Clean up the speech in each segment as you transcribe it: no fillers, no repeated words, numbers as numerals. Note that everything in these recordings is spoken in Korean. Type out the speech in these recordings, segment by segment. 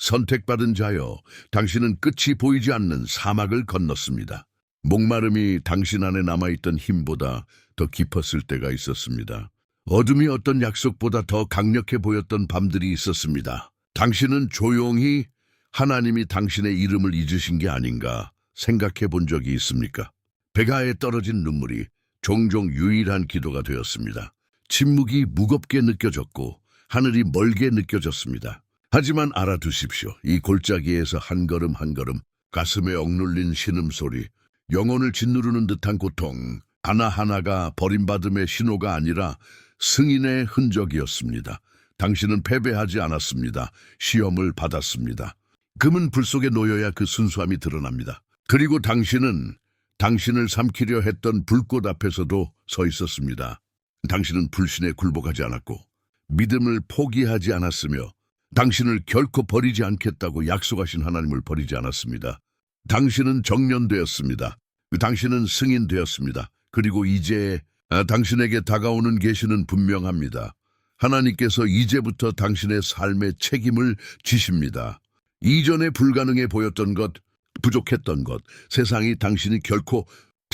선택받은 자여, 당신은 끝이 보이지 않는 사막을 건넜습니다. 목마름이 당신 안에 남아있던 힘보다 더 깊었을 때가 있었습니다. 어둠이 어떤 약속보다 더 강력해 보였던 밤들이 있었습니다. 당신은 조용히 하나님이 당신의 이름을 잊으신 게 아닌가 생각해 본 적이 있습니까? 배가에 떨어진 눈물이 종종 유일한 기도가 되었습니다. 침묵이 무겁게 느껴졌고 하늘이 멀게 느껴졌습니다. 하지만 알아두십시오. 이 골짜기에서 한 걸음 한 걸음, 가슴에 억눌린 신음소리, 영혼을 짓누르는 듯한 고통, 하나하나가 버림받음의 신호가 아니라 승인의 흔적이었습니다. 당신은 패배하지 않았습니다. 시험을 받았습니다. 금은 불 속에 놓여야 그 순수함이 드러납니다. 그리고 당신은 당신을 삼키려 했던 불꽃 앞에서도 서 있었습니다. 당신은 불신에 굴복하지 않았고 믿음을 포기하지 않았으며 당신을 결코 버리지 않겠다고 약속하신 하나님을 버리지 않았습니다. 당신은 정련되었습니다. 당신은 승인되었습니다. 그리고 이제 당신에게 다가오는 계시는 분명합니다. 하나님께서 이제부터 당신의 삶의 책임을 지십니다. 이전에 불가능해 보였던 것, 부족했던 것, 세상이 당신이 결코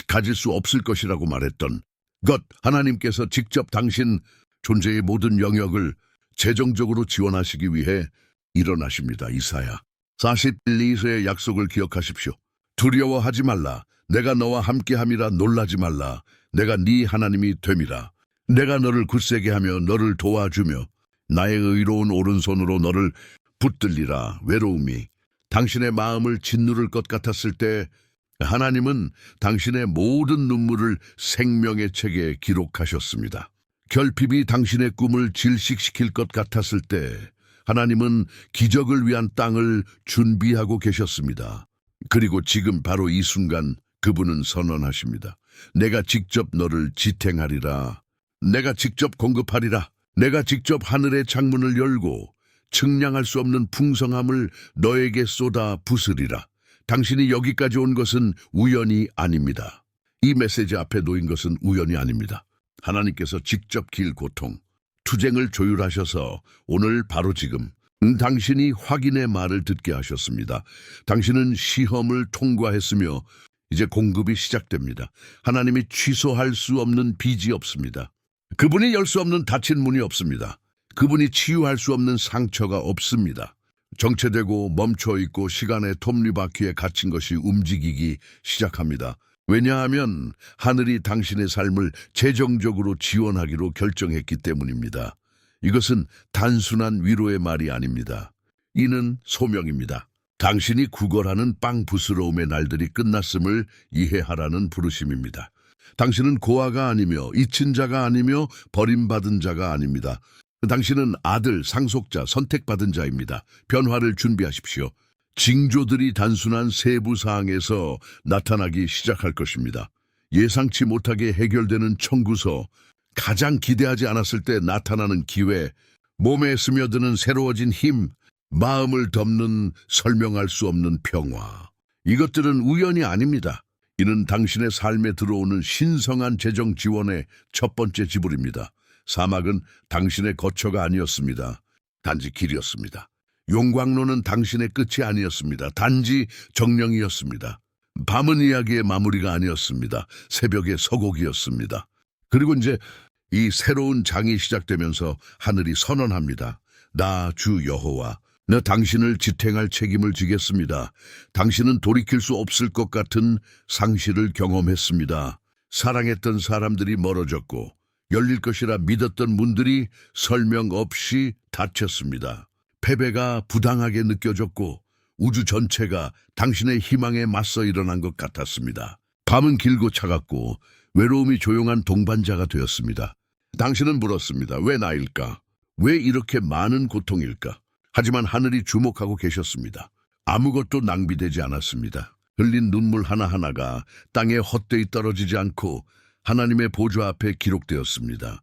가질 수 없을 것이라고 말했던 것, 하나님께서 직접 당신 존재의 모든 영역을 재정적으로 지원하시기 위해 일어나십니다. 이사야 41~2의 약속을 기억하십시오. 두려워하지 말라. 내가 너와 함께함이라. 놀라지 말라. 내가 네 하나님이 됨이라. 내가 너를 굳세게 하며 너를 도와주며 나의 의로운 오른손으로 너를 붙들리라. 외로움이 당신의 마음을 짓누를 것 같았을 때 하나님은 당신의 모든 눈물을 생명의 책에 기록하셨습니다. 결핍이 당신의 꿈을 질식시킬 것 같았을 때 하나님은 기적을 위한 땅을 준비하고 계셨습니다. 그리고 지금 바로 이 순간 그분은 선언하십니다. 내가 직접 너를 지탱하리라. 내가 직접 공급하리라. 내가 직접 하늘의 창문을 열고 측량할 수 없는 풍성함을 너에게 쏟아 부으리라. 당신이 여기까지 온 것은 우연이 아닙니다. 이 메시지 앞에 놓인 것은 우연이 아닙니다. 하나님께서 직접 길 고통, 투쟁을 조율하셔서 오늘 바로 지금 당신이 확인의 말을 듣게 하셨습니다. 당신은 시험을 통과했으며 이제 공급이 시작됩니다. 하나님이 취소할 수 없는 빚이 없습니다. 그분이 열 수 없는 닫힌 문이 없습니다. 그분이 치유할 수 없는 상처가 없습니다. 정체되고 멈춰있고 시간의 톱니바퀴에 갇힌 것이 움직이기 시작합니다. 왜냐하면 하늘이 당신의 삶을 재정적으로 지원하기로 결정했기 때문입니다. 이것은 단순한 위로의 말이 아닙니다. 이는 소명입니다. 당신이 구걸하는 빵 부스러움의 날들이 끝났음을 이해하라는 부르심입니다. 당신은 고아가 아니며 잊힌 자가 아니며 버림받은 자가 아닙니다. 당신은 아들, 상속자, 선택받은 자입니다. 변화를 준비하십시오. 징조들이 단순한 세부 사항에서 나타나기 시작할 것입니다. 예상치 못하게 해결되는 청구서, 가장 기대하지 않았을 때 나타나는 기회, 몸에 스며드는 새로워진 힘, 마음을 덮는 설명할 수 없는 평화. 이것들은 우연이 아닙니다. 이는 당신의 삶에 들어오는 신성한 재정 지원의 첫 번째 지불입니다. 사막은 당신의 거처가 아니었습니다. 단지 길이었습니다. 용광로는 당신의 끝이 아니었습니다. 단지 정령이었습니다. 밤은 이야기의 마무리가 아니었습니다. 새벽의 서곡이었습니다. 그리고 이제 이 새로운 장이 시작되면서 하늘이 선언합니다. 나 주 여호와, 나 당신을 지탱할 책임을 지겠습니다. 당신은 돌이킬 수 없을 것 같은 상실을 경험했습니다. 사랑했던 사람들이 멀어졌고 열릴 것이라 믿었던 문들이 설명 없이 닫혔습니다. 패배가 부당하게 느껴졌고 우주 전체가 당신의 희망에 맞서 일어난 것 같았습니다. 밤은 길고 차갑고 외로움이 조용한 동반자가 되었습니다. 당신은 물었습니다. 왜 나일까? 왜 이렇게 많은 고통일까? 하지만 하늘이 주목하고 계셨습니다. 아무것도 낭비되지 않았습니다. 흘린 눈물 하나하나가 땅에 헛되이 떨어지지 않고 하나님의 보좌 앞에 기록되었습니다.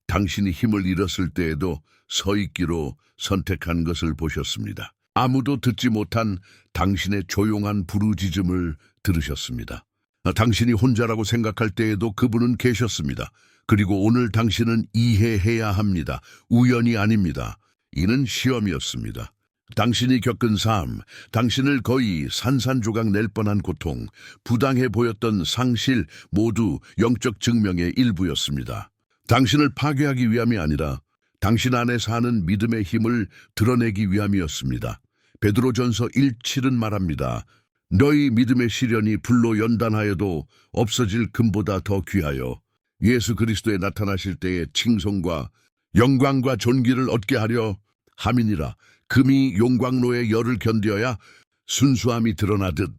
당신이 힘을 잃었을 때에도 서 있기로 선택한 것을 보셨습니다. 아무도 듣지 못한 당신의 조용한 부르짖음을 들으셨습니다. 당신이 혼자라고 생각할 때에도 그분은 계셨습니다. 그리고 오늘 당신은 이해해야 합니다. 우연이 아닙니다. 이는 시험이었습니다. 당신이 겪은 삶, 당신을 거의 산산조각 낼 뻔한 고통, 부당해 보였던 상실 모두 영적 증명의 일부였습니다. 당신을 파괴하기 위함이 아니라 당신 안에 사는 믿음의 힘을 드러내기 위함이었습니다. 베드로전서 1:7은 말합니다. 너희 믿음의 시련이 불로 연단하여도 없어질 금보다 더 귀하여 예수 그리스도에 나타나실 때의 칭송과 영광과 존귀를 얻게 하려 함이니라. 금이 용광로의 열을 견뎌야 순수함이 드러나듯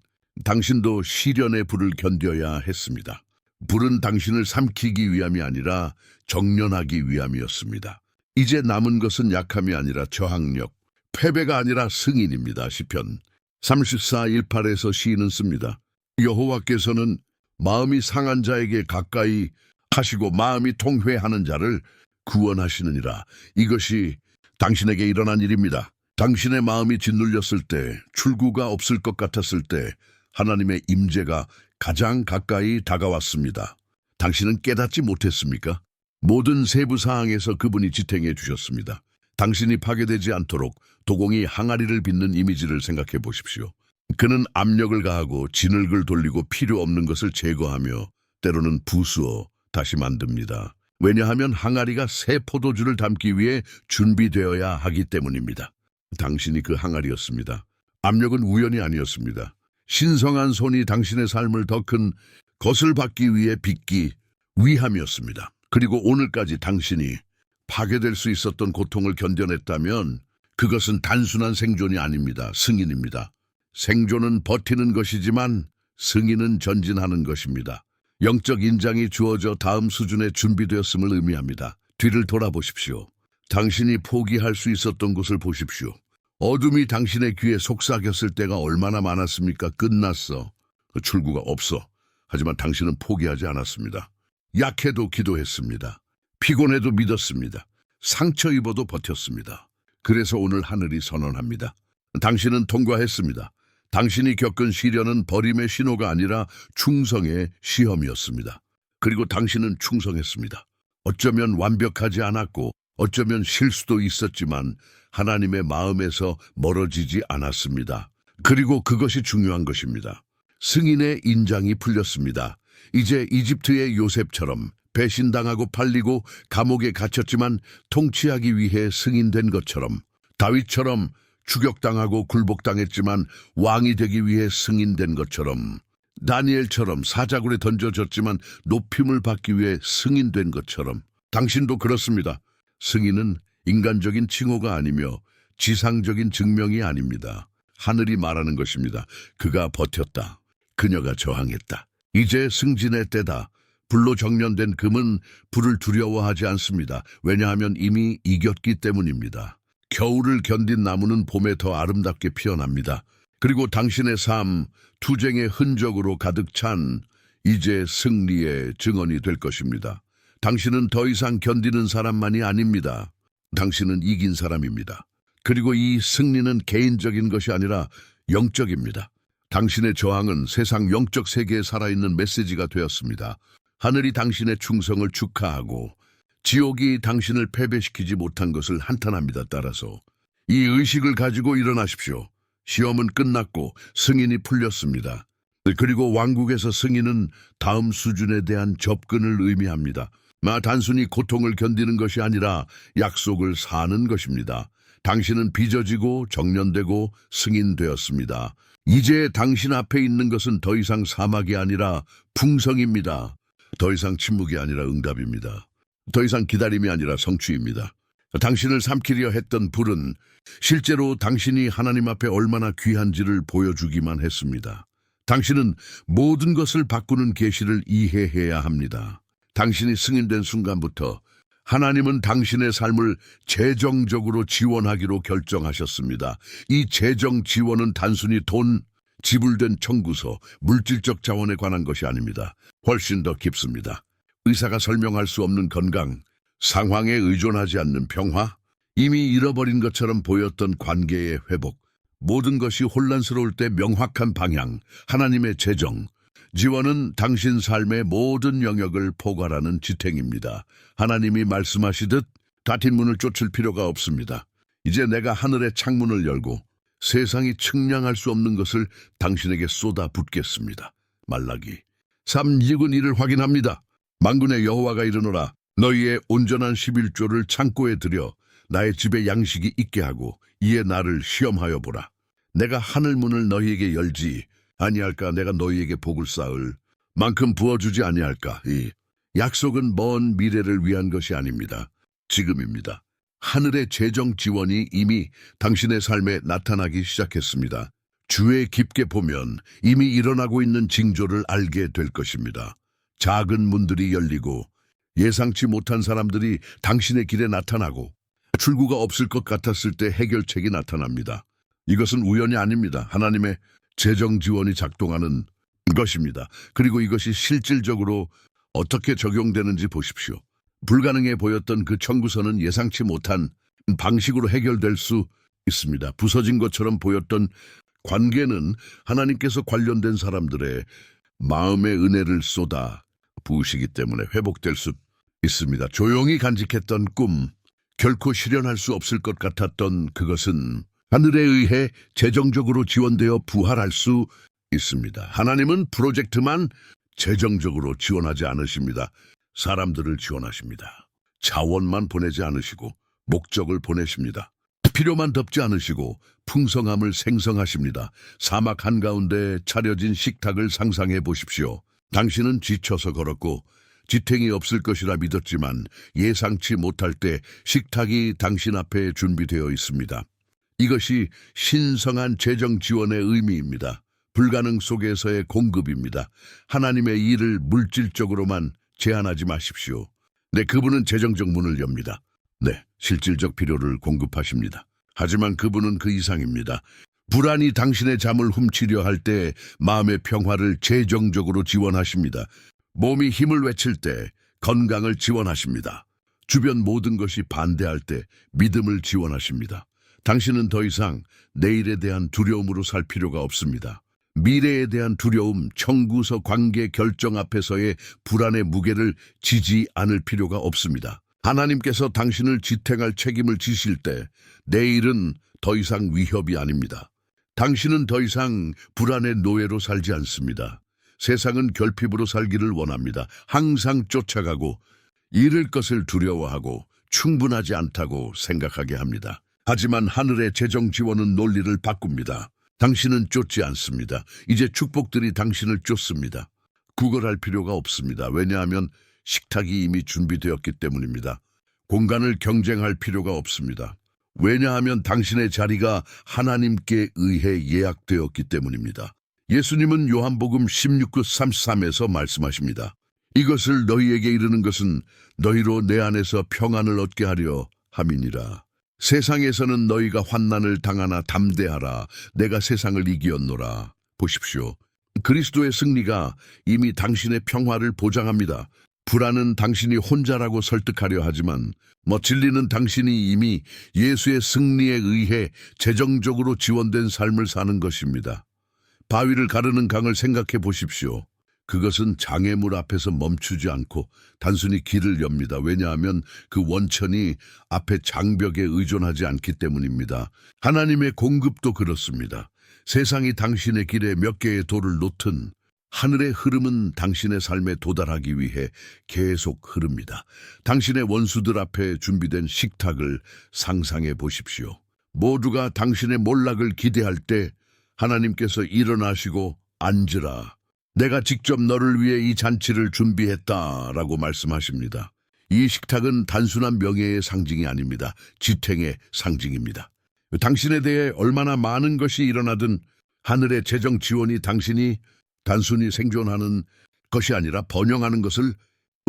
당신도 시련의 불을 견뎌야 했습니다. 불은 당신을 삼키기 위함이 아니라 정련하기 위함이었습니다. 이제 남은 것은 약함이 아니라 저항력, 패배가 아니라 승인입니다. 시편 34:18에서 시인은 씁니다. 여호와께서는 마음이 상한 자에게 가까이 하시고 마음이 통회하는 자를 구원하시느니라. 이것이 당신에게 일어난 일입니다. 당신의 마음이 짓눌렸을 때, 출구가 없을 것 같았을 때 하나님의 임재가 가장 가까이 다가왔습니다. 당신은 깨닫지 못했습니까? 모든 세부 사항에서 그분이 지탱해 주셨습니다. 당신이 파괴되지 않도록 도공이 항아리를 빚는 이미지를 생각해 보십시오. 그는 압력을 가하고 진흙을 돌리고 필요 없는 것을 제거하며 때로는 부수어 다시 만듭니다. 왜냐하면 항아리가 새 포도주를 담기 위해 준비되어야 하기 때문입니다. 당신이 그 항아리였습니다. 압력은 우연이 아니었습니다. 신성한 손이 당신의 삶을 더 큰 것을 받기 위해 빚기 위함이었습니다. 그리고 오늘까지 당신이 파괴될 수 있었던 고통을 견뎌냈다면 그것은 단순한 생존이 아닙니다. 승인입니다. 생존은 버티는 것이지만 승인은 전진하는 것입니다. 영적 인장이 주어져 다음 수준에 준비되었음을 의미합니다. 뒤를 돌아보십시오. 당신이 포기할 수 있었던 곳을 보십시오. 어둠이 당신의 귀에 속삭였을 때가 얼마나 많았습니까? 끝났어. 출구가 없어. 하지만 당신은 포기하지 않았습니다. 약해도 기도했습니다. 피곤해도 믿었습니다. 상처 입어도 버텼습니다. 그래서 오늘 하늘이 선언합니다. 당신은 통과했습니다. 당신이 겪은 시련은 버림의 신호가 아니라 충성의 시험이었습니다. 그리고 당신은 충성했습니다. 어쩌면 완벽하지 않았고 어쩌면 실수도 있었지만 하나님의 마음에서 멀어지지 않았습니다. 그리고 그것이 중요한 것입니다. 승인의 인장이 풀렸습니다. 이제 이집트의 요셉처럼 배신당하고 팔리고 감옥에 갇혔지만 통치하기 위해 승인된 것처럼, 다윗처럼 추격당하고 굴복당했지만 왕이 되기 위해 승인된 것처럼, 다니엘처럼 사자굴에 던져졌지만 높임을 받기 위해 승인된 것처럼 당신도 그렇습니다. 승인은 인간적인 칭호가 아니며 지상적인 증명이 아닙니다. 하늘이 말하는 것입니다. 그가 버텼다. 그녀가 저항했다. 이제 승진의 때다. 불로 정련된 금은 불을 두려워하지 않습니다. 왜냐하면 이미 이겼기 때문입니다. 겨울을 견딘 나무는 봄에 더 아름답게 피어납니다. 그리고 당신의 삶, 투쟁의 흔적으로 가득 찬 이제 승리의 증언이 될 것입니다. 당신은 더 이상 견디는 사람만이 아닙니다. 당신은 이긴 사람입니다. 그리고 이 승리는 개인적인 것이 아니라 영적입니다. 당신의 저항은 세상 영적 세계에 살아있는 메시지가 되었습니다. 하늘이 당신의 충성을 축하하고 지옥이 당신을 패배시키지 못한 것을 한탄합니다. 따라서 이 의식을 가지고 일어나십시오. 시험은 끝났고 승인이 풀렸습니다. 그리고 왕국에서 승인은 다음 수준에 대한 접근을 의미합니다. 단순히 고통을 견디는 것이 아니라 약속을 사는 것입니다. 당신은 빚어지고 정련되고 승인되었습니다. 이제 당신 앞에 있는 것은 더 이상 사막이 아니라 풍성입니다. 더 이상 침묵이 아니라 응답입니다. 더 이상 기다림이 아니라 성취입니다. 당신을 삼키려 했던 불은 실제로 당신이 하나님 앞에 얼마나 귀한지를 보여주기만 했습니다. 당신은 모든 것을 바꾸는 계시를 이해해야 합니다. 당신이 승인된 순간부터 하나님은 당신의 삶을 재정적으로 지원하기로 결정하셨습니다. 이 재정 지원은 단순히 돈, 지불된 청구서, 물질적 자원에 관한 것이 아닙니다. 훨씬 더 깊습니다. 의사가 설명할 수 없는 건강, 상황에 의존하지 않는 평화, 이미 잃어버린 것처럼 보였던 관계의 회복, 모든 것이 혼란스러울 때 명확한 방향, 하나님의 재정, 지원은 당신 삶의 모든 영역을 포괄하는 지탱입니다. 하나님이 말씀하시듯 닫힌 문을 쫓을 필요가 없습니다. 이제 내가 하늘의 창문을 열고 세상이 측량할 수 없는 것을 당신에게 쏟아 붓겠습니다. 말라기 3:6은 이를 확인합니다. 만군의 여호와가 이르노라. 너희의 온전한 11조를 창고에 들여 나의 집에 양식이 있게 하고 이에 나를 시험하여 보라. 내가 하늘 문을 너희에게 열지 아니할까. 내가 너희에게 복을 쌓을 만큼 부어주지 아니할까. 이 약속은 먼 미래를 위한 것이 아닙니다. 지금입니다. 하늘의 재정 지원이 이미 당신의 삶에 나타나기 시작했습니다. 주에 깊게 보면 이미 일어나고 있는 징조를 알게 될 것입니다. 작은 문들이 열리고 예상치 못한 사람들이 당신의 길에 나타나고 출구가 없을 것 같았을 때 해결책이 나타납니다. 이것은 우연이 아닙니다. 하나님의 재정 지원이 작동하는 것입니다. 그리고 이것이 실질적으로 어떻게 적용되는지 보십시오. 불가능해 보였던 그 청구서는 예상치 못한 방식으로 해결될 수 있습니다. 부서진 것처럼 보였던 관계는 하나님께서 관련된 사람들의 마음의 은혜를 쏟아 부으시기 때문에 회복될 수 있습니다. 조용히 간직했던 꿈, 결코 실현할 수 없을 것 같았던 그것은 하늘에 의해 재정적으로 지원되어 부활할 수 있습니다. 하나님은 프로젝트만 재정적으로 지원하지 않으십니다. 사람들을 지원하십니다. 자원만 보내지 않으시고 목적을 보내십니다. 필요만 덮지 않으시고 풍성함을 생성하십니다. 사막 한가운데 차려진 식탁을 상상해 보십시오. 당신은 지쳐서 걸었고 지탱이 없을 것이라 믿었지만 예상치 못할 때 식탁이 당신 앞에 준비되어 있습니다. 이것이 신성한 재정 지원의 의미입니다. 불가능 속에서의 공급입니다. 하나님의 일을 물질적으로만 제한하지 마십시오. 네, 그분은 재정적 문을 엽니다. 네, 실질적 필요를 공급하십니다. 하지만 그분은 그 이상입니다. 불안이 당신의 잠을 훔치려 할 때 마음의 평화를 재정적으로 지원하십니다. 몸이 힘을 외칠 때 건강을 지원하십니다. 주변 모든 것이 반대할 때 믿음을 지원하십니다. 당신은 더 이상 내일에 대한 두려움으로 살 필요가 없습니다. 미래에 대한 두려움, 청구서 관계 결정 앞에서의 불안의 무게를 지지 않을 필요가 없습니다. 하나님께서 당신을 지탱할 책임을 지실 때 내일은 더 이상 위협이 아닙니다. 당신은 더 이상 불안의 노예로 살지 않습니다. 세상은 결핍으로 살기를 원합니다. 항상 쫓아가고 잃을 것을 두려워하고 충분하지 않다고 생각하게 합니다. 하지만 하늘의 재정 지원은 논리를 바꿉니다. 당신은 쫓지 않습니다. 이제 축복들이 당신을 쫓습니다. 구걸할 필요가 없습니다. 왜냐하면 식탁이 이미 준비되었기 때문입니다. 공간을 경쟁할 필요가 없습니다. 왜냐하면 당신의 자리가 하나님께 의해 예약되었기 때문입니다. 예수님은 요한복음 16:33에서 말씀하십니다. 이것을 너희에게 이르는 것은 너희로 내 안에서 평안을 얻게 하려 함이니라. 세상에서는 너희가 환난을 당하나 담대하라. 내가 세상을 이기었노라. 보십시오. 그리스도의 승리가 이미 당신의 평화를 보장합니다. 불안은 당신이 혼자라고 설득하려 하지만 진리는 당신이 이미 예수의 승리에 의해 재정적으로 지원된 삶을 사는 것입니다. 바위를 가르는 강을 생각해 보십시오. 그것은 장애물 앞에서 멈추지 않고 단순히 길을 엽니다. 왜냐하면 그 원천이 앞에 장벽에 의존하지 않기 때문입니다. 하나님의 공급도 그렇습니다. 세상이 당신의 길에 몇 개의 돌을 놓든 하늘의 흐름은 당신의 삶에 도달하기 위해 계속 흐릅니다. 당신의 원수들 앞에 준비된 식탁을 상상해 보십시오. 모두가 당신의 몰락을 기대할 때 하나님께서 일어나시고 앉으라. 내가 직접 너를 위해 이 잔치를 준비했다라고 말씀하십니다. 이 식탁은 단순한 명예의 상징이 아닙니다. 지탱의 상징입니다. 당신에 대해 얼마나 많은 것이 일어나든 하늘의 재정 지원이 당신이 단순히 생존하는 것이 아니라 번영하는 것을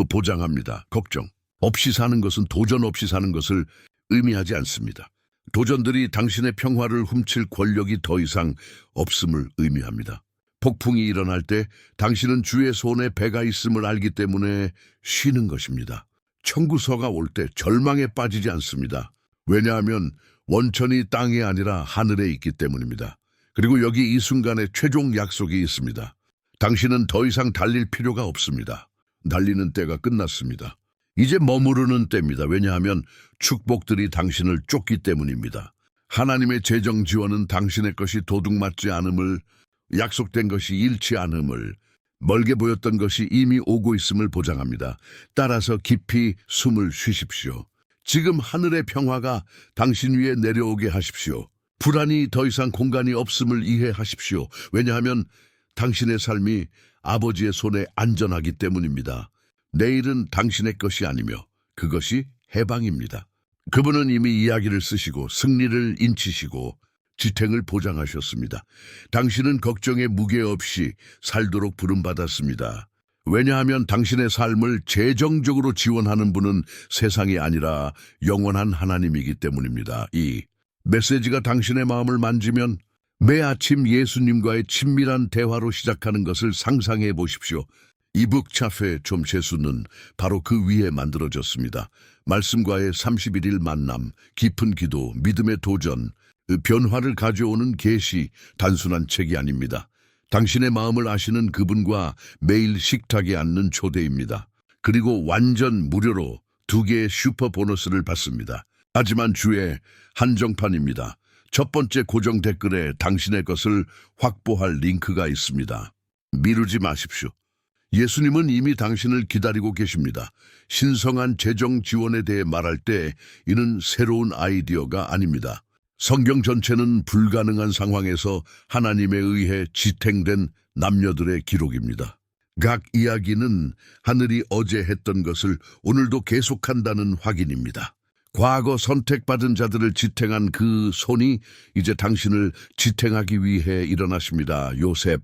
보장합니다. 걱정 없이 사는 것은 도전 없이 사는 것을 의미하지 않습니다. 도전들이 당신의 평화를 훔칠 권력이 더 이상 없음을 의미합니다. 폭풍이 일어날 때 당신은 주의 손에 배가 있음을 알기 때문에 쉬는 것입니다. 청구서가 올 때 절망에 빠지지 않습니다. 왜냐하면 원천이 땅이 아니라 하늘에 있기 때문입니다. 그리고 여기 이 순간에 최종 약속이 있습니다. 당신은 더 이상 달릴 필요가 없습니다. 달리는 때가 끝났습니다. 이제 머무르는 때입니다. 왜냐하면 축복들이 당신을 쫓기 때문입니다. 하나님의 재정 지원은 당신의 것이 도둑맞지 않음을, 약속된 것이 잃지 않음을, 멀게 보였던 것이 이미 오고 있음을 보장합니다. 따라서 깊이 숨을 쉬십시오. 지금 하늘의 평화가 당신 위에 내려오게 하십시오. 불안이 더 이상 공간이 없음을 이해하십시오. 왜냐하면 당신의 삶이 아버지의 손에 안전하기 때문입니다. 내일은 당신의 것이 아니며 그것이 해방입니다. 그분은 이미 이야기를 쓰시고 승리를 인치시고 지탱을 보장하셨습니다. 당신은 걱정의 무게 없이 살도록 부름받았습니다. 왜냐하면 당신의 삶을 재정적으로 지원하는 분은 세상이 아니라 영원한 하나님이기 때문입니다. 이 메시지가 당신의 마음을 만지면 매 아침 예수님과의 친밀한 대화로 시작하는 것을 상상해 보십시오. 이북 차페 좀 재수는 바로 그 위에 만들어졌습니다. 말씀과의 31일 만남, 깊은 기도, 믿음의 도전, 변화를 가져오는 계시, 단순한 책이 아닙니다. 당신의 마음을 아시는 그분과 매일 식탁에 앉는 초대입니다. 그리고 완전 무료로 2개의 슈퍼 보너스를 받습니다. 하지만 주의 한정판입니다. 첫 번째 고정 댓글에 당신의 것을 확보할 링크가 있습니다. 미루지 마십시오. 예수님은 이미 당신을 기다리고 계십니다. 신성한 재정 지원에 대해 말할 때 이는 새로운 아이디어가 아닙니다. 성경 전체는 불가능한 상황에서 하나님에 의해 지탱된 남녀들의 기록입니다. 각 이야기는 하늘이 어제 했던 것을 오늘도 계속한다는 확인입니다. 과거 선택받은 자들을 지탱한 그 손이 이제 당신을 지탱하기 위해 일어나십니다. 요셉.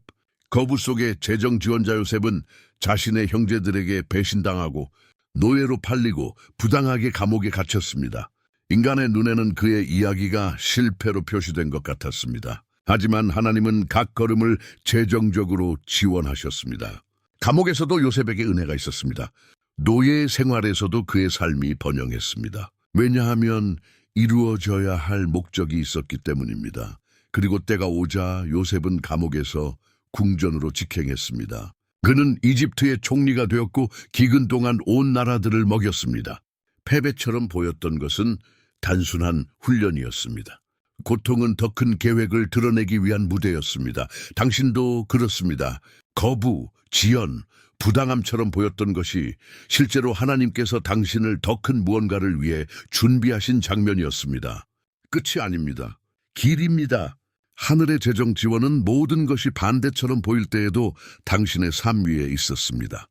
거부 속의 재정 지원자 요셉은 자신의 형제들에게 배신당하고 노예로 팔리고 부당하게 감옥에 갇혔습니다. 인간의 눈에는 그의 이야기가 실패로 표시된 것 같았습니다. 하지만 하나님은 각 걸음을 재정적으로 지원하셨습니다. 감옥에서도 요셉에게 은혜가 있었습니다. 노예 생활에서도 그의 삶이 번영했습니다. 왜냐하면 이루어져야 할 목적이 있었기 때문입니다. 그리고 때가 오자 요셉은 감옥에서 궁전으로 직행했습니다. 그는 이집트의 총리가 되었고 기근 동안 온 나라들을 먹였습니다. 패배처럼 보였던 것은 단순한 훈련이었습니다. 고통은 더 큰 계획을 드러내기 위한 무대였습니다. 당신도 그렇습니다. 거부, 지연, 부당함처럼 보였던 것이 실제로 하나님께서 당신을 더 큰 무언가를 위해 준비하신 장면이었습니다. 끝이 아닙니다. 길입니다. 하늘의 재정 지원은 모든 것이 반대처럼 보일 때에도 당신의 삶 위에 있었습니다.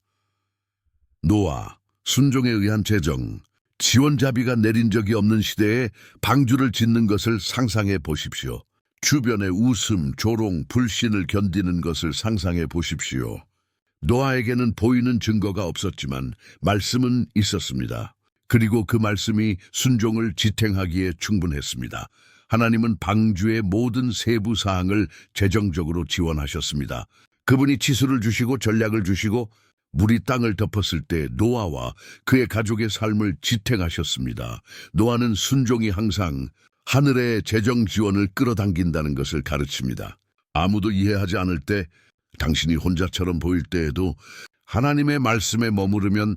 노아, 순종에 의한 재정, 지원자비가 내린 적이 없는 시대에 방주를 짓는 것을 상상해 보십시오. 주변의 웃음, 조롱, 불신을 견디는 것을 상상해 보십시오. 노아에게는 보이는 증거가 없었지만 말씀은 있었습니다. 그리고 그 말씀이 순종을 지탱하기에 충분했습니다. 하나님은 방주의 모든 세부 사항을 재정적으로 지원하셨습니다. 그분이 치수를 주시고 전략을 주시고 물이 땅을 덮었을 때 노아와 그의 가족의 삶을 지탱하셨습니다. 노아는 순종이 항상 하늘의 재정 지원을 끌어당긴다는 것을 가르칩니다. 아무도 이해하지 않을 때, 당신이 혼자처럼 보일 때에도 하나님의 말씀에 머무르면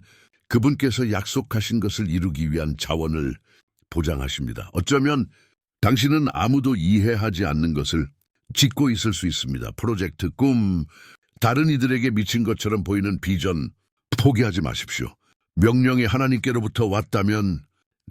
그분께서 약속하신 것을 이루기 위한 자원을 보장하십니다. 어쩌면 당신은 아무도 이해하지 않는 것을 짓고 있을 수 있습니다. 프로젝트, 꿈, 다른 이들에게 미친 것처럼 보이는 비전, 포기하지 마십시오. 명령이 하나님께로부터 왔다면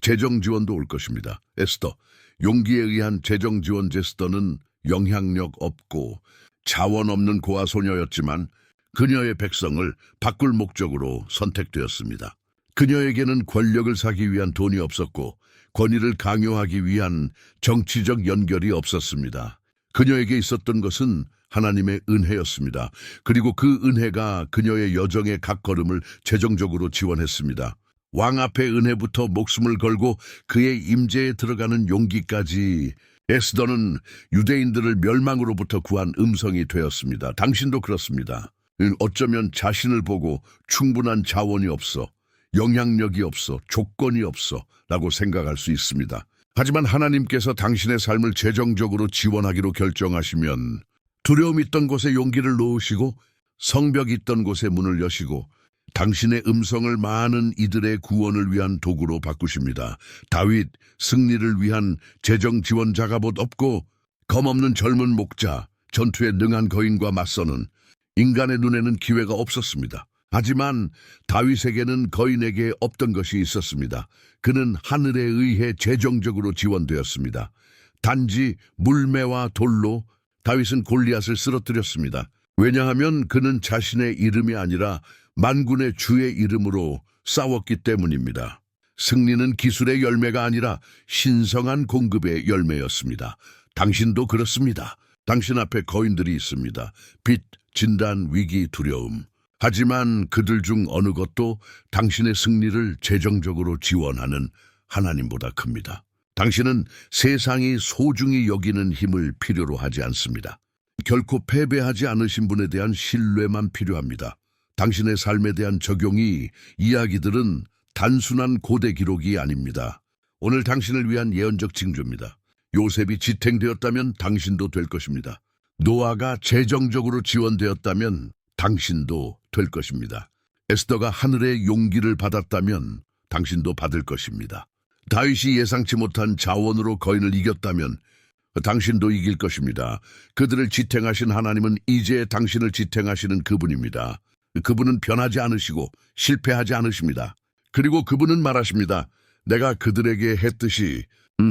재정 지원도 올 것입니다. 에스더, 용기에 의한 재정 지원 제스더는 영향력 없고 자원 없는 고아 소녀였지만 그녀의 백성을 바꿀 목적으로 선택되었습니다. 그녀에게는 권력을 사기 위한 돈이 없었고 권위를 강요하기 위한 정치적 연결이 없었습니다. 그녀에게 있었던 것은 하나님의 은혜였습니다. 그리고 그 은혜가 그녀의 여정의 각 걸음을 재정적으로 지원했습니다. 왕 앞의 은혜부터 목숨을 걸고 그의 임재에 들어가는 용기까지, 에스더는 유대인들을 멸망으로부터 구한 음성이 되었습니다. 당신도 그렇습니다. 어쩌면 자신을 보고 충분한 자원이 없어, 영향력이 없어, 조건이 없어 라고 생각할 수 있습니다. 하지만 하나님께서 당신의 삶을 재정적으로 지원하기로 결정하시면 두려움 있던 곳에 용기를 놓으시고 성벽 있던 곳에 문을 여시고 당신의 음성을 많은 이들의 구원을 위한 도구로 바꾸십니다. 다윗, 승리를 위한 재정 지원자가 못 없고 검없는 젊은 목자, 전투에 능한 거인과 맞서는 인간의 눈에는 기회가 없었습니다. 하지만 다윗에게는 거인에게 없던 것이 있었습니다. 그는 하늘에 의해 재정적으로 지원되었습니다. 단지 물매와 돌로 다윗은 골리앗을 쓰러뜨렸습니다. 왜냐하면 그는 자신의 이름이 아니라 만군의 주의 이름으로 싸웠기 때문입니다. 승리는 기술의 열매가 아니라 신성한 공급의 열매였습니다. 당신도 그렇습니다. 당신 앞에 거인들이 있습니다. 빚, 진단, 위기, 두려움. 하지만 그들 중 어느 것도 당신의 승리를 재정적으로 지원하는 하나님보다 큽니다. 당신은 세상이 소중히 여기는 힘을 필요로 하지 않습니다. 결코 패배하지 않으신 분에 대한 신뢰만 필요합니다. 당신의 삶에 대한 적용이 이야기들은 단순한 고대 기록이 아닙니다. 오늘 당신을 위한 예언적 징조입니다. 요셉이 지탱되었다면 당신도 될 것입니다. 노아가 재정적으로 지원되었다면 당신도 될 것입니다. 에스더가 하늘의 용기를 받았다면 당신도 받을 것입니다. 다윗이 예상치 못한 자원으로 거인을 이겼다면 당신도 이길 것입니다. 그들을 지탱하신 하나님은 이제 당신을 지탱하시는 그분입니다. 그분은 변하지 않으시고 실패하지 않으십니다. 그리고 그분은 말하십니다. 내가 그들에게 했듯이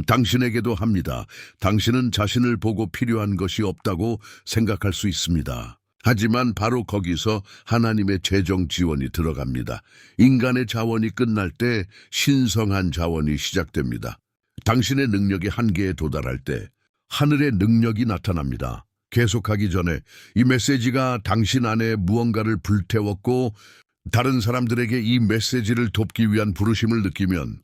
당신에게도 합니다. 당신은 자신을 보고 필요한 것이 없다고 생각할 수 있습니다. 하지만 바로 거기서 하나님의 재정 지원이 들어갑니다. 인간의 자원이 끝날 때 신성한 자원이 시작됩니다. 당신의 능력이 한계에 도달할 때 하늘의 능력이 나타납니다. 계속하기 전에 이 메시지가 당신 안에 무언가를 불태웠고 다른 사람들에게 이 메시지를 돕기 위한 부르심을 느끼면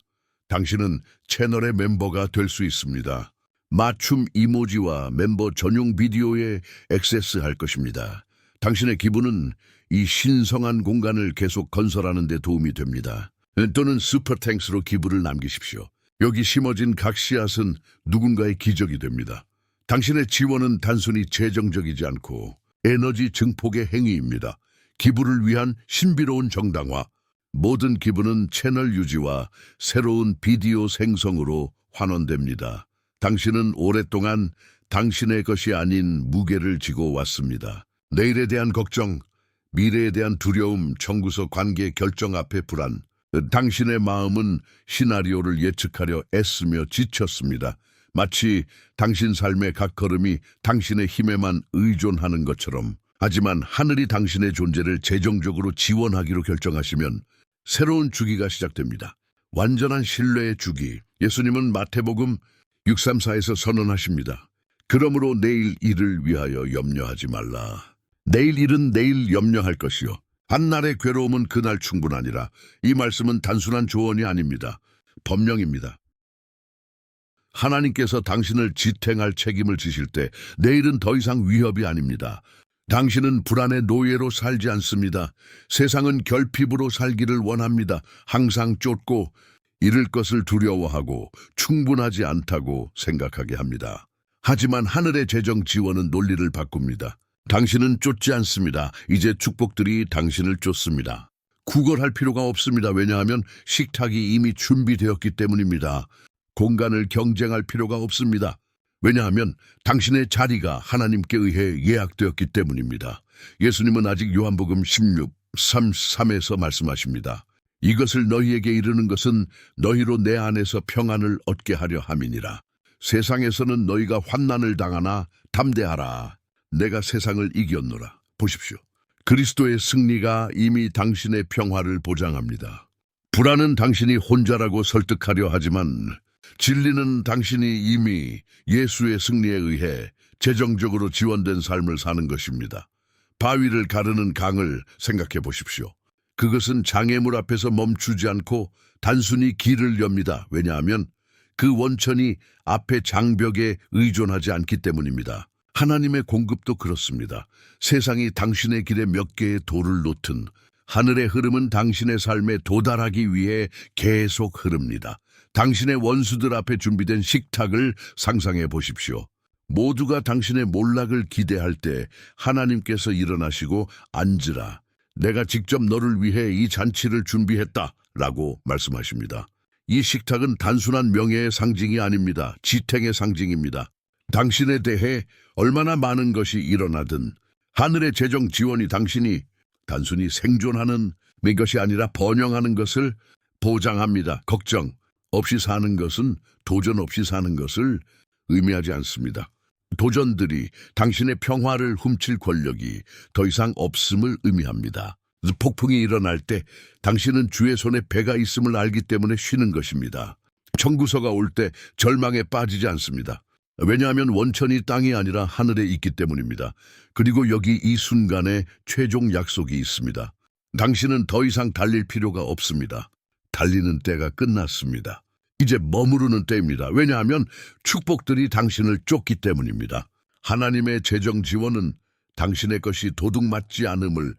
당신은 채널의 멤버가 될 수 있습니다. 맞춤 이모지와 멤버 전용 비디오에 액세스할 것입니다. 당신의 기부는 이 신성한 공간을 계속 건설하는 데 도움이 됩니다. 또는 슈퍼탱크로 기부를 남기십시오. 여기 심어진 각 씨앗은 누군가의 기적이 됩니다. 당신의 지원은 단순히 재정적이지 않고 에너지 증폭의 행위입니다. 기부를 위한 신비로운 정당화. 모든 기부는 채널 유지와 새로운 비디오 생성으로 환원됩니다. 당신은 오랫동안 당신의 것이 아닌 무게를 지고 왔습니다. 내일에 대한 걱정, 미래에 대한 두려움, 청구서 관계 결정 앞에 불안. 당신의 마음은 시나리오를 예측하려 애쓰며 지쳤습니다. 마치 당신 삶의 각 걸음이 당신의 힘에만 의존하는 것처럼. 하지만 하늘이 당신의 존재를 재정적으로 지원하기로 결정하시면 새로운 주기가 시작됩니다. 완전한 신뢰의 주기. 예수님은 마태복음 634에서 선언하십니다. 그러므로 내일 일을 위하여 염려하지 말라. 내일 일은 내일 염려할 것이요. 한날의 괴로움은 그날 충분하니라. 이 말씀은 단순한 조언이 아닙니다. 법령입니다. 하나님께서 당신을 지탱할 책임을 지실 때 내일은 더 이상 위협이 아닙니다. 당신은 불안의 노예로 살지 않습니다. 세상은 결핍으로 살기를 원합니다. 항상 쫓고 잃을 것을 두려워하고 충분하지 않다고 생각하게 합니다. 하지만 하늘의 재정 지원은 논리를 바꿉니다. 당신은 쫓지 않습니다. 이제 축복들이 당신을 쫓습니다. 구걸할 필요가 없습니다. 왜냐하면 식탁이 이미 준비되었기 때문입니다. 공간을 경쟁할 필요가 없습니다. 왜냐하면 당신의 자리가 하나님께 의해 예약되었기 때문입니다. 예수님은 아직 요한복음 16, 33에서 말씀하십니다. 이것을 너희에게 이르는 것은 너희로 내 안에서 평안을 얻게 하려 함이니라. 세상에서는 너희가 환난을 당하나 담대하라. 내가 세상을 이겼노라. 보십시오. 그리스도의 승리가 이미 당신의 평화를 보장합니다. 불안은 당신이 혼자라고 설득하려 하지만 진리는 당신이 이미 예수의 승리에 의해 재정적으로 지원된 삶을 사는 것입니다. 바위를 가르는 강을 생각해 보십시오. 그것은 장애물 앞에서 멈추지 않고 단순히 길을 엽니다. 왜냐하면 그 원천이 앞에 장벽에 의존하지 않기 때문입니다. 하나님의 공급도 그렇습니다. 세상이 당신의 길에 몇 개의 돌을 놓든 하늘의 흐름은 당신의 삶에 도달하기 위해 계속 흐릅니다. 당신의 원수들 앞에 준비된 식탁을 상상해 보십시오. 모두가 당신의 몰락을 기대할 때 하나님께서 일어나시고 앉으라. 내가 직접 너를 위해 이 잔치를 준비했다 라고 말씀하십니다. 이 식탁은 단순한 명예의 상징이 아닙니다. 지탱의 상징입니다. 당신에 대해 얼마나 많은 것이 일어나든 하늘의 재정 지원이 당신이 단순히 생존하는 것이 아니라 번영하는 것을 보장합니다. 걱정 없이 사는 것은 도전 없이 사는 것을 의미하지 않습니다. 도전들이 당신의 평화를 훔칠 권력이 더 이상 없음을 의미합니다. 폭풍이 일어날 때 당신은 주의 손에 배가 있음을 알기 때문에 쉬는 것입니다. 청구서가 올 때 절망에 빠지지 않습니다. 왜냐하면 원천이 땅이 아니라 하늘에 있기 때문입니다. 그리고 여기 이 순간에 최종 약속이 있습니다. 당신은 더 이상 달릴 필요가 없습니다. 달리는 때가 끝났습니다. 이제 머무르는 때입니다. 왜냐하면 축복들이 당신을 쫓기 때문입니다. 하나님의 재정 지원은 당신의 것이 도둑맞지 않음을,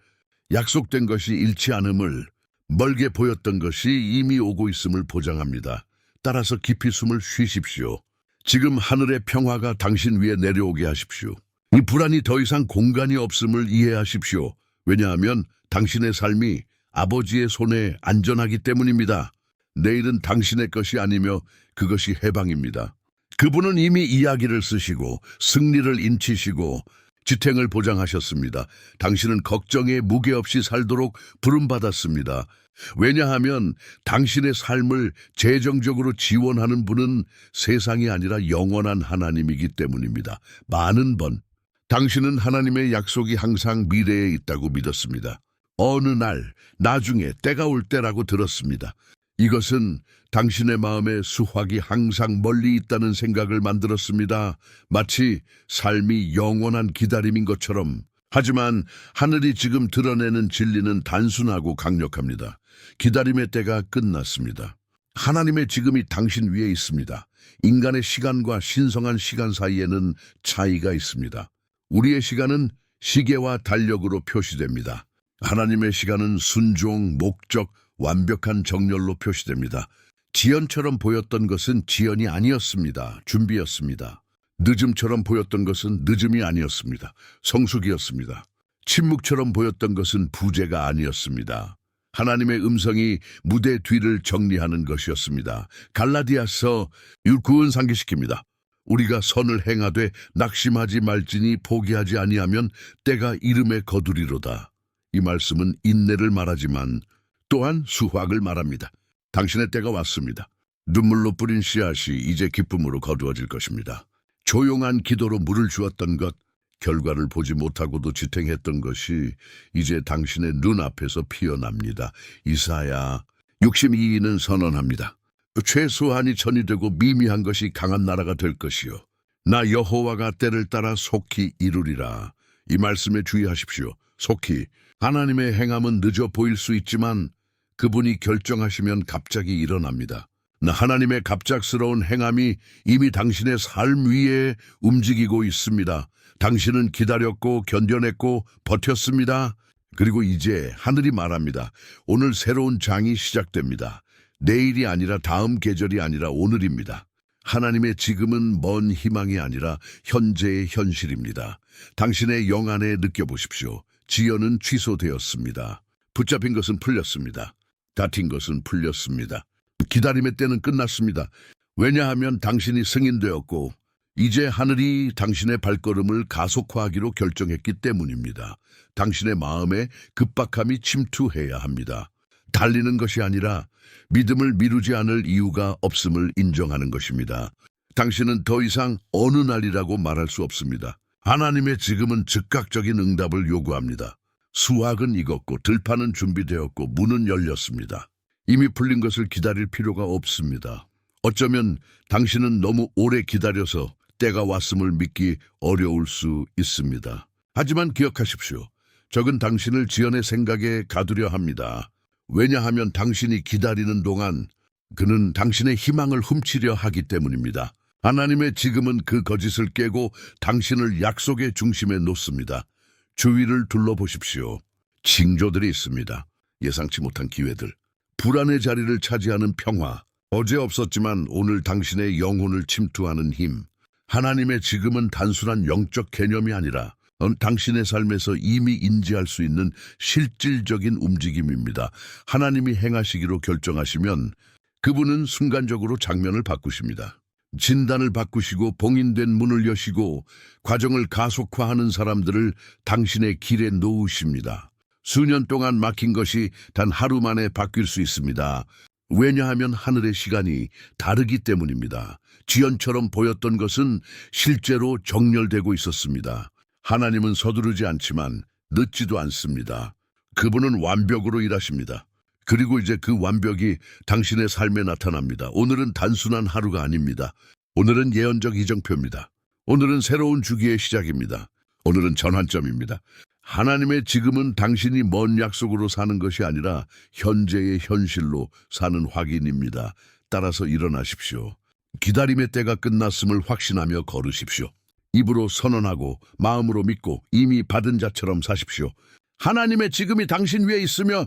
약속된 것이 잃지 않음을, 멀게 보였던 것이 이미 오고 있음을 보장합니다. 따라서 깊이 숨을 쉬십시오. 지금 하늘의 평화가 당신 위에 내려오게 하십시오. 이 불안이 더 이상 공간이 없음을 이해하십시오. 왜냐하면 당신의 삶이 아버지의 손에 안전하기 때문입니다. 내일은 당신의 것이 아니며 그것이 해방입니다. 그분은 이미 이야기를 쓰시고 승리를 인치시고 지탱을 보장하셨습니다. 당신은 걱정에 무게 없이 살도록 부름받았습니다. 왜냐하면 당신의 삶을 재정적으로 지원하는 분은 세상이 아니라 영원한 하나님이기 때문입니다. 많은 번 당신은 하나님의 약속이 항상 미래에 있다고 믿었습니다. 어느 날 나중에 때가 올 때라고 들었습니다. 이것은 당신의 마음에 수확이 항상 멀리 있다는 생각을 만들었습니다. 마치 삶이 영원한 기다림인 것처럼. 하지만 하늘이 지금 드러내는 진리는 단순하고 강력합니다. 기다림의 때가 끝났습니다. 하나님의 지금이 당신 위에 있습니다. 인간의 시간과 신성한 시간 사이에는 차이가 있습니다. 우리의 시간은 시계와 달력으로 표시됩니다. 하나님의 시간은 순종, 목적, 완벽한 정렬로 표시됩니다. 지연처럼 보였던 것은 지연이 아니었습니다. 준비였습니다. 늦음처럼 보였던 것은 늦음이 아니었습니다. 성숙이었습니다. 침묵처럼 보였던 것은 부재가 아니었습니다. 하나님의 음성이 무대 뒤를 정리하는 것이었습니다. 갈라디아서 9은 상기시킵니다. 우리가 선을 행하되 낙심하지 말지니 포기하지 아니하면 때가 이름에 거두리로다. 이 말씀은 인내를 말하지만 또한 수확을 말합니다. 당신의 때가 왔습니다. 눈물로 뿌린 씨앗이 이제 기쁨으로 거두어질 것입니다. 조용한 기도로 물을 주었던 것, 결과를 보지 못하고도 지탱했던 것이 이제 당신의 눈앞에서 피어납니다. 이사야 62인은 선언합니다. 최소한이 전이 되고 미미한 것이 강한 나라가 될 것이요. 나 여호와가 때를 따라 속히 이루리라. 이 말씀에 주의하십시오. 속히. 하나님의 행함은 늦어 보일 수 있지만 그분이 결정하시면 갑자기 일어납니다. 하나님의 갑작스러운 행함이 이미 당신의 삶 위에 움직이고 있습니다. 당신은 기다렸고 견뎌냈고 버텼습니다. 그리고 이제 하늘이 말합니다. 오늘 새로운 장이 시작됩니다. 내일이 아니라 다음 계절이 아니라 오늘입니다. 하나님의 지금은 먼 희망이 아니라 현재의 현실입니다. 당신의 영 안에 느껴보십시오. 지연은 취소되었습니다. 붙잡힌 것은 풀렸습니다. 다퉜 것은 풀렸습니다. 기다림의 때는 끝났습니다. 왜냐하면 당신이 승인되었고 이제 하늘이 당신의 발걸음을 가속화하기로 결정했기 때문입니다. 당신의 마음에 급박함이 침투해야 합니다. 달리는 것이 아니라 믿음을 미루지 않을 이유가 없음을 인정하는 것입니다. 당신은 더 이상 어느 날이라고 말할 수 없습니다. 하나님의 지금은 즉각적인 응답을 요구합니다. 수확은 익었고 들판은 준비되었고 문은 열렸습니다. 이미 풀린 것을 기다릴 필요가 없습니다. 어쩌면 당신은 너무 오래 기다려서 때가 왔음을 믿기 어려울 수 있습니다. 하지만 기억하십시오. 적은 당신을 지연의 생각에 가두려 합니다. 왜냐하면 당신이 기다리는 동안 그는 당신의 희망을 훔치려 하기 때문입니다. 하나님의 지금은 그 거짓을 깨고 당신을 약속의 중심에 놓습니다. 주위를 둘러보십시오. 징조들이 있습니다. 예상치 못한 기회들. 불안의 자리를 차지하는 평화. 어제 없었지만 오늘 당신의 영혼을 침투하는 힘. 하나님의 지금은 단순한 영적 개념이 아니라 당신의 삶에서 이미 인지할 수 있는 실질적인 움직임입니다. 하나님이 행하시기로 결정하시면 그분은 순간적으로 장면을 바꾸십니다. 진단을 바꾸시고 봉인된 문을 여시고 과정을 가속화하는 사람들을 당신의 길에 놓으십니다. 수년 동안 막힌 것이 단 하루 만에 바뀔 수 있습니다. 왜냐하면 하늘의 시간이 다르기 때문입니다. 지연처럼 보였던 것은 실제로 정렬되고 있었습니다. 하나님은 서두르지 않지만 늦지도 않습니다. 그분은 완벽으로 일하십니다. 그리고 이제 그 완벽이 당신의 삶에 나타납니다. 오늘은 단순한 하루가 아닙니다. 오늘은 예언적 이정표입니다. 오늘은 새로운 주기의 시작입니다. 오늘은 전환점입니다. 하나님의 지금은 당신이 먼 약속으로 사는 것이 아니라 현재의 현실로 사는 확인입니다. 따라서 일어나십시오. 기다림의 때가 끝났음을 확신하며 걸으십시오. 입으로 선언하고 마음으로 믿고 이미 받은 자처럼 사십시오. 하나님의 지금이 당신 위에 있으며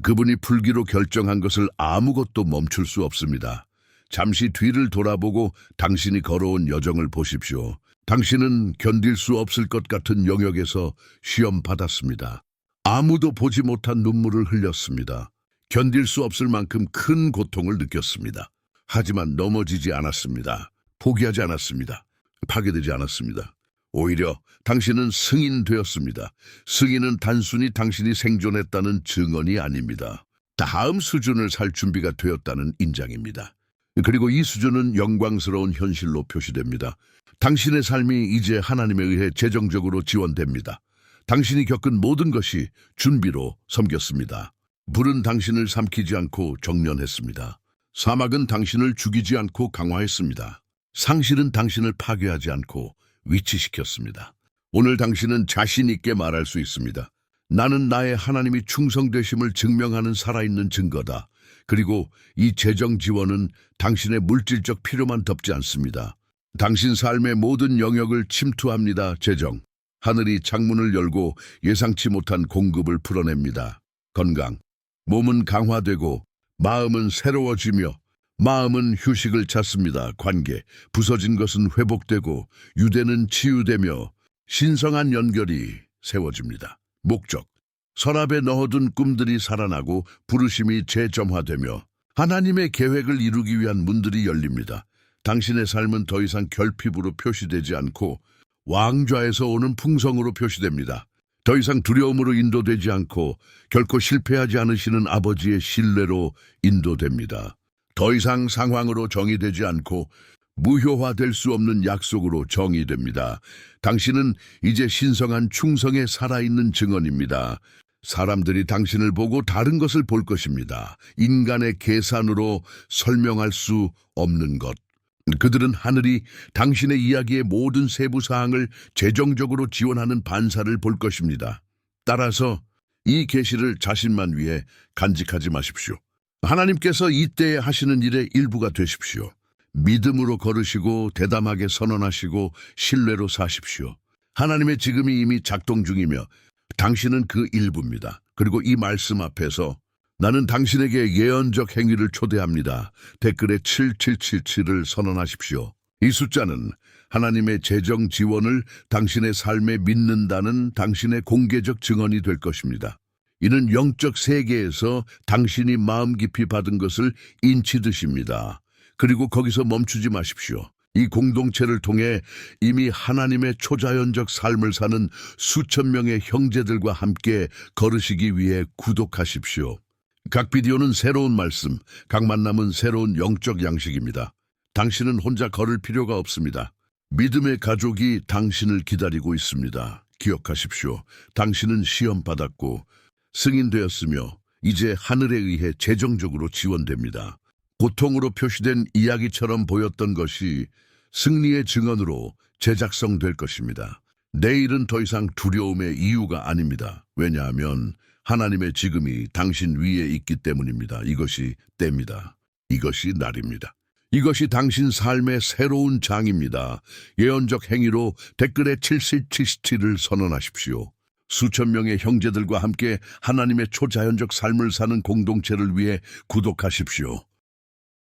그분이 풀기로 결정한 것을 아무것도 멈출 수 없습니다. 잠시 뒤를 돌아보고 당신이 걸어온 여정을 보십시오. 당신은 견딜 수 없을 것 같은 영역에서 시험 받았습니다. 아무도 보지 못한 눈물을 흘렸습니다. 견딜 수 없을 만큼 큰 고통을 느꼈습니다. 하지만 넘어지지 않았습니다. 포기하지 않았습니다. 파괴되지 않았습니다. 오히려 당신은 승인되었습니다. 승인은 단순히 당신이 생존했다는 증언이 아닙니다. 다음 수준을 살 준비가 되었다는 인장입니다. 그리고 이 수준은 영광스러운 현실로 표시됩니다. 당신의 삶이 이제 하나님에 의해 재정적으로 지원됩니다. 당신이 겪은 모든 것이 준비로 섬겼습니다. 불은 당신을 삼키지 않고 정련했습니다. 사막은 당신을 죽이지 않고 강화했습니다. 상실은 당신을 파괴하지 않고 위치시켰습니다. 오늘 당신은 자신 있게 말할 수 있습니다. 나는 나의 하나님이 충성되심을 증명하는 살아있는 증거다. 그리고 이 재정 지원은 당신의 물질적 필요만 덮지 않습니다. 당신 삶의 모든 영역을 침투합니다. 재정. 하늘이 창문을 열고 예상치 못한 공급을 풀어냅니다. 건강. 몸은 강화되고 마음은 새로워지며 마음은 휴식을 찾습니다. 관계. 부서진 것은 회복되고 유대는 치유되며 신성한 연결이 세워집니다. 목적. 서랍에 넣어둔 꿈들이 살아나고 부르심이 재점화되며 하나님의 계획을 이루기 위한 문들이 열립니다. 당신의 삶은 더 이상 결핍으로 표시되지 않고 왕좌에서 오는 풍성으로 표시됩니다. 더 이상 두려움으로 인도되지 않고 결코 실패하지 않으시는 아버지의 신뢰로 인도됩니다. 더 이상 상황으로 정의되지 않고 무효화될 수 없는 약속으로 정의됩니다. 당신은 이제 신성한 충성에 살아있는 증언입니다. 사람들이 당신을 보고 다른 것을 볼 것입니다. 인간의 계산으로 설명할 수 없는 것. 그들은 하늘이 당신의 이야기의 모든 세부 사항을 재정적으로 지원하는 반사를 볼 것입니다. 따라서 이 계시를 자신만 위해 간직하지 마십시오. 하나님께서 이때에 하시는 일의 일부가 되십시오. 믿음으로 걸으시고 대담하게 선언하시고 신뢰로 사십시오. 하나님의 지금이 이미 작동 중이며 당신은 그 일부입니다. 그리고 이 말씀 앞에서 나는 당신에게 예언적 행위를 초대합니다. 댓글에 7777을 선언하십시오. 이 숫자는 하나님의 재정 지원을 당신의 삶에 믿는다는 당신의 공개적 증언이 될 것입니다. 이는 영적 세계에서 당신이 마음 깊이 받은 것을 인치듯입니다. 그리고 거기서 멈추지 마십시오. 이 공동체를 통해 이미 하나님의 초자연적 삶을 사는 수천 명의 형제들과 함께 걸으시기 위해 구독하십시오. 각 비디오는 새로운 말씀, 각 만남은 새로운 영적 양식입니다. 당신은 혼자 걸을 필요가 없습니다. 믿음의 가족이 당신을 기다리고 있습니다. 기억하십시오. 당신은 시험받았고 승인되었으며 이제 하늘에 의해 재정적으로 지원됩니다. 고통으로 표시된 이야기처럼 보였던 것이 승리의 증언으로 재작성될 것입니다. 내일은 더 이상 두려움의 이유가 아닙니다. 왜냐하면 하나님의 지금이 당신 위에 있기 때문입니다. 이것이 때입니다. 이것이 날입니다. 이것이 당신 삶의 새로운 장입니다. 예언적 행위로 댓글에 7777을 선언하십시오. 수천 명의 형제들과 함께 하나님의 초자연적 삶을 사는 공동체를 위해 구독하십시오.